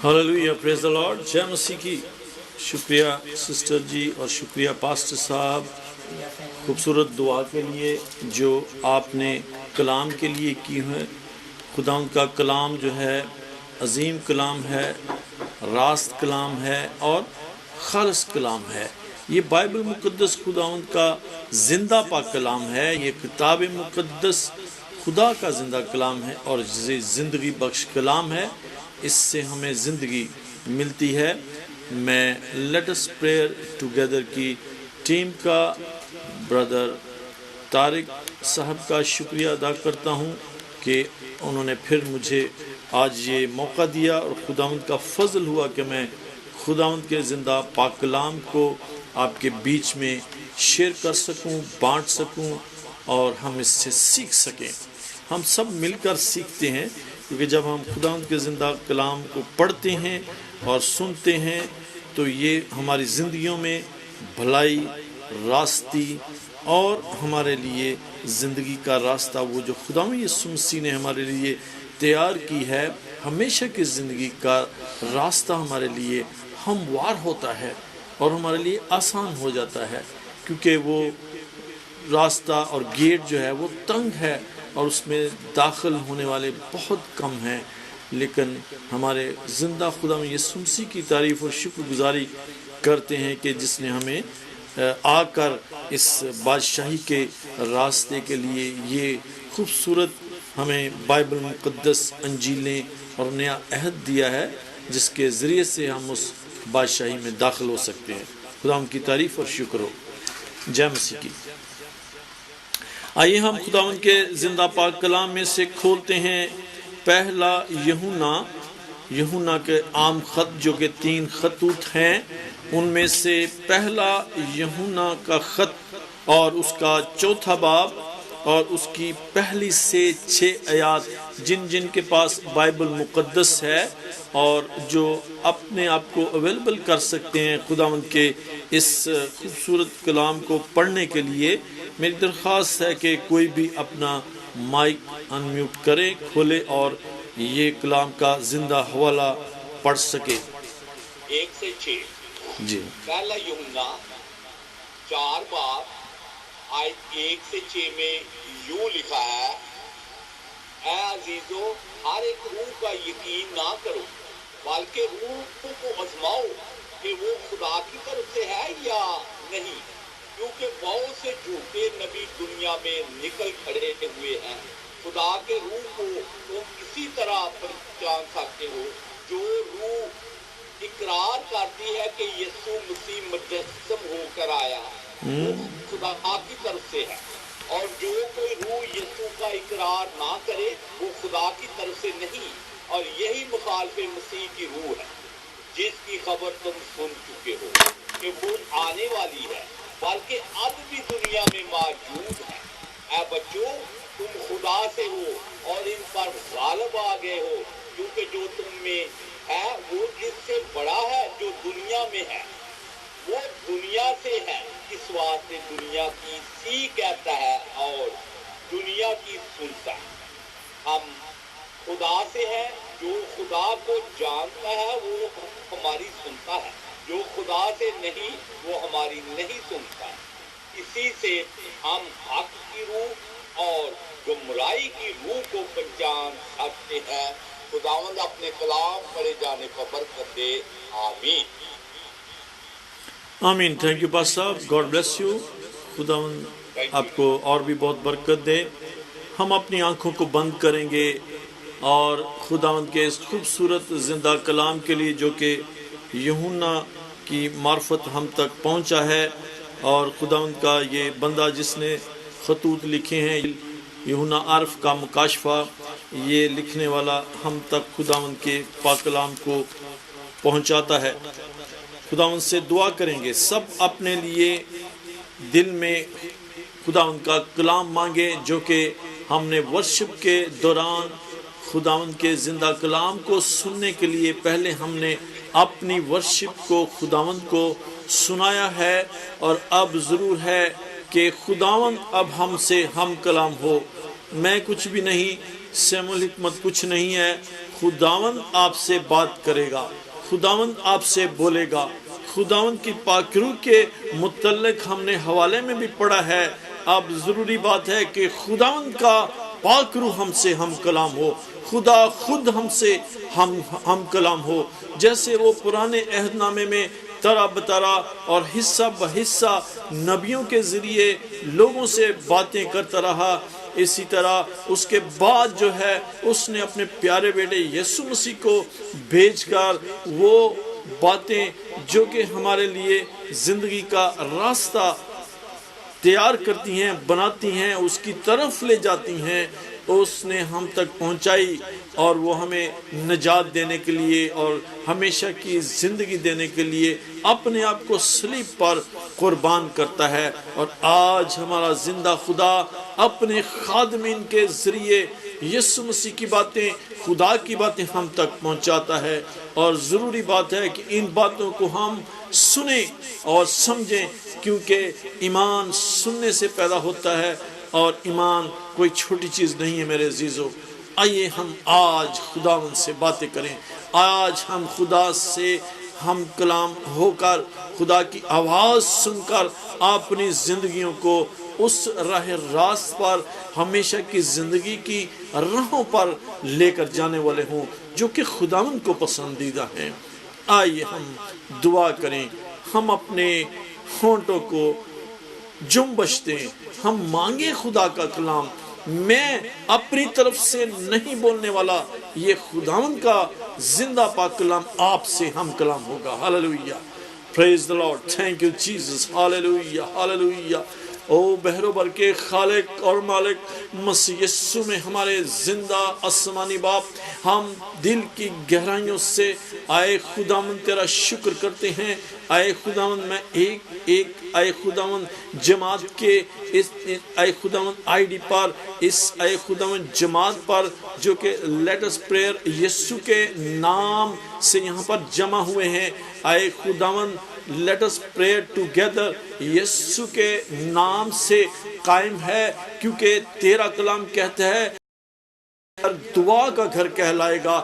Hallelujah, praise the Lord. जय मसीह की। शुक्रिया सिस्टर जी और शुक्रिया पास्टर साहब खूबसूरत दुआ के लिए जो आपने कलाम के लिए की है। खुदा का कलाम जो है अजीम कलाम है, रास्त कलाम है और खालिस कलाम है। ये बाइबल मुक़द्दस खुदा का ज़िंदा पाक कलाम है। ये किताब मुक़द्दस खुदा का ज़िंदा कलाम है और ये ज़िंदगी बख्श कलाम है। इससे हमें ज़िंदगी मिलती है। मैं लेट अस प्रेयर टुगेदर की टीम का ब्रदर तारिक साहब का शुक्रिया अदा करता हूँ कि उन्होंने फिर मुझे आज ये मौका दिया और खुदावंद का फजल हुआ कि मैं खुदावंद के ज़िंदा पाक कलाम को आपके बीच में शेयर कर सकूं, बांट सकूं और हम इससे सीख सकें। हम सब मिलकर सीखते हैं, क्योंकि जब हम खुदावंद के ज़िंदा कलाम को पढ़ते हैं और सुनते हैं तो ये हमारी ज़िंदगियों में भलाई, रास्ती और हमारे लिए ज़िंदगी का रास्ता वो जो खुदावंद यीशु मसीह ने हमारे लिए तैयार की है, हमेशा की ज़िंदगी का रास्ता हमारे लिए हमवार होता है और हमारे लिए आसान हो जाता है, क्योंकि वो रास्ता और गेट जो है वो तंग है और उसमें दाखिल होने वाले बहुत कम हैं। लेकिन हमारे ज़िंदा खुदा में यीशु मसीह की तारीफ़ और शुक्रगुजारी करते हैं कि जिसने हमें आकर इस बादशाही के रास्ते के लिए ये खूबसूरत हमें बाइबल मुक़द्दस अंजीलें और नया अहद दिया है, जिसके ज़रिए से हम उस बादशाही में दाखिल हो सकते हैं। खुदा की तारीफ़ और शुक्र हो। जय मसीह की। आइए हम खुदावंद के ज़िंदा पाक कलाम में से खोलते हैं पहला यूहन्ना के आम ख़त जो कि 3 खतूत हैं, उनमें से पहला यूहन्ना का ख़त और उसका 4था बाब और उसकी पहली से 6 आयात। जिन के पास बाइबल मुक़द्दस है और जो अपने आप को अवेलेबल कर सकते हैं खुदावंद के इस खूबसूरत कलाम को पढ़ने के लिए, मेरी दरख्वास्त है कि कोई भी अपना माइक अनम्यूट करे, खोले और ये कलाम का ज़िंदा हवाला पढ़ सके। 1 से 6 जी। पहला यूहन्ना 4 बाब आयत 1 से 6 में यूं लिखा है, ऐ अजीजों, हर एक रूह का यकीन ना करो, बल्कि रूह को आजमाओ कि वो खुदा की तरफ से है या नहीं, क्योंकि बहुत से झूठे नबी दुनिया में निकल खड़े हुए हैं। खुदा के रूह को तुम इसी तरह पहचान सकते हो, जो रूह इकरार करती है कि यीशु मसीह मुजस्सम होकर आया, वो खुदा की तरफ से है, और जो कोई रूह यीशु का इकरार ना करे वो खुदा की तरफ से नहीं, और यही मुखालिफे मसीह की रूह है, जिसकी खबर तुम सुन चुके हो कि वो आने वाली है, बल्कि अब भी दुनिया में मौजूद है। ऐ बच्चों, तुम खुदा से हो और इन पर गालिब आ गए हो, क्योंकि जो तुम में है वो इससे बड़ा है जो दुनिया में है। वो दुनिया से है, इस वास्ते दुनिया की सी कहता है और दुनिया की सुनता है। हम खुदा से हैं, जो खुदा को जानता है वो हमारी सुनता है, जो खुदा से नहीं वो हमारी नहीं सुनता। इसी से हम हक की रूह और गुमराही की रूह को पहचान सकते हैं। खुदावंद अपने कलाम पढ़े जाने पर बरकत दे। आमीन। आमीन। थैंक यू पास साहब, गॉड ब्लेस यू। खुदावंद आपको और भी बहुत बरकत दे। हम अपनी आंखों को बंद करेंगे और खुदावंद के इस खूबसूरत ज़िंदा कलाम के लिए जो कि यूहन्ना की मार्फत हम तक पहुंचा है, और खुदावंद का ये बंदा जिसने खतूत लिखे हैं, यूहन्ना आरफ का मुकाशफा, ये लिखने वाला हम तक खुदावंद के पाक कलाम को पहुंचाता है। खुदावंद से दुआ करेंगे, सब अपने लिए दिल में खुदावंद का कलाम मांगे, जो कि हमने वर्शिप के दौरान खुदावंद के ज़िंदा कलाम को सुनने के लिए पहले हमने अपनी वर्शिप को खुदावंद को सुनाया है, और अब ज़रूर है कि खुदावंद अब हमसे हम कलाम हो। मैं कुछ भी नहीं, سیمول حکمت کچھ نہیں ہے، خداوند آپ سے بات کرے گا، خداوند آپ سے بولے گا۔ خداوند کی پاک روح کے متعلق ہم نے حوالے میں بھی پڑھا ہے، اب ضروری بات ہے کہ خداوند کا پاک روح ہم سے ہم کلام ہو، خدا خود ہم سے ہم کلام ہو، جیسے وہ پرانے عہد نامے میں طرح بطرح اور حصہ بحصہ نبیوں کے ذریعے لوگوں سے باتیں کرتا رہا، اسی طرح اس کے بعد جو ہے اس نے اپنے پیارے بیٹے یسوع مسیح کو بھیج کر وہ باتیں جو کہ ہمارے لیے زندگی کا راستہ تیار کرتی ہیں، بناتی ہیں، اس کی طرف لے جاتی ہیں، اس نے ہم تک پہنچائی، اور وہ ہمیں نجات دینے کے لیے اور ہمیشہ کی زندگی دینے کے لیے اپنے آپ کو صلیب پر قربان کرتا ہے۔ اور آج ہمارا زندہ خدا اپنے خادمین کے ذریعے یسوع مسیح کی باتیں، خدا کی باتیں ہم تک پہنچاتا ہے، اور ضروری بات ہے کہ ان باتوں کو ہم سنیں اور سمجھیں، کیونکہ ایمان سننے سے پیدا ہوتا ہے، اور ایمان کوئی چھوٹی چیز نہیں ہے میرے عزیزو۔ آئیے ہم آج خداوند سے باتیں کریں، آج ہم خدا سے ہم کلام ہو کر، خدا کی آواز سن کر اپنی زندگیوں کو اس راہ راست پر، ہمیشہ کی زندگی کی راہوں پر لے کر جانے والے ہوں جو کہ خداوند کو پسندیدہ ہیں۔ آئیے ہم دعا کریں، ہم اپنے ہونٹوں کو جنبش دیں، ہم مانگیں خدا کا کلام۔ میں اپنی طرف سے نہیں بولنے والا، یہ خداوند کا زندہ پاک کلام آپ سے ہم کلام ہوگا۔ Hallelujah, praise the Lord, thank you Jesus, hallelujah hallelujah. او بحر و بر کے خالق اور مالک مسیح یسوع میں ہمارے زندہ آسمانی باپ، ہم دل کی گہرائیوں سے آئے خداوند تیرا شکر کرتے ہیں۔ آئے خداوند میں ایک آئے خداوند جماعت کے اس آئے خداوند آئی ڈی پر، اس آئے خداوند جماعت پر جو کہ لیٹس پریئر یسوع کے نام سے یہاں پر جمع ہوئے ہیں۔ آئے خداوند let us pray together یسوع کے نام سے قائم ہے، کیونکہ تیرا کلام کہتا ہے دعا کا گھر کہلائے گا۔